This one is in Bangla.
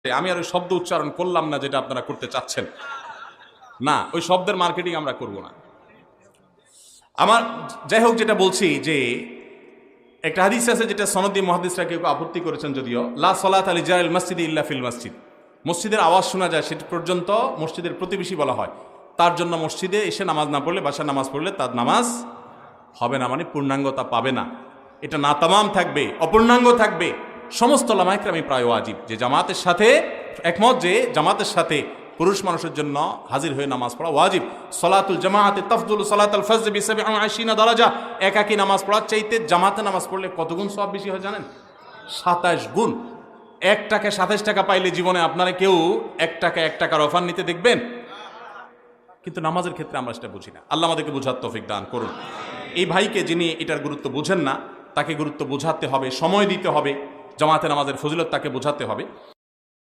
আমি আর ওই শব্দ উচ্চারণ করলাম না যেটা আপনারা করতে চাচ্ছেন না, ওই শব্দের মার্কেটিং আমরা করব না। আমার যাই হোক, যেটা বলছি যে একটা হাদিস আছে যেটা সনদি মুহাদ্দিসরা কেউ আপত্তি করেছেন, যদিও লা সালাত আলি জারিল মসজিদে ইল্লা ফিল মসজিদ, মসজিদের আওয়াজ শোনা যায় সেটা পর্যন্ত মসজিদের প্রতিবেশী বলা হয়, তার জন্য মসজিদে এসে নামাজ না পড়লে, বাসায় নামাজ পড়লে তার নামাজ হবে না, মানে পূর্ণাঙ্গতা পাবে না। এটা না তামাম থাকবে, অপূর্ণাঙ্গ থাকবে। সমস্ত ওলামায়ে কেরাম প্রায় ওয়াজিব যে জামাতের সাথে একমত, যে জামাতের সাথে পুরুষ মানুষের জন্য হাজির হয়ে নামাজ পড়া ওয়াজিব। সলাতুল জামাআতে তাফদুলু সালাতাল ফজর বি 87 দারাজা। একাকী নামাজ পড়ার চাইতে জামাতে নামাজ পড়লে কত গুণ সওয়াব বেশি হয় জানেন? 27 গুণ। 1 টাকা 27 টাকা পাইলে জীবনে আপনারা কেউ 1 টাকার অফার নিতে দেখবেন? কিন্তু নামাজের ক্ষেত্রে আমরা সেটা বুঝি না। আল্লাহ আমাদেরকে বোঝার তৌফিক দান করুন। এই ভাইকে যিনি এটার গুরুত্ব বুঝেন না, তাকে গুরুত্ব বোঝাতে হবে, সময় দিতে হবে, জামাতে নামাজের ফজিলত তাকে বোঝাতে হবে।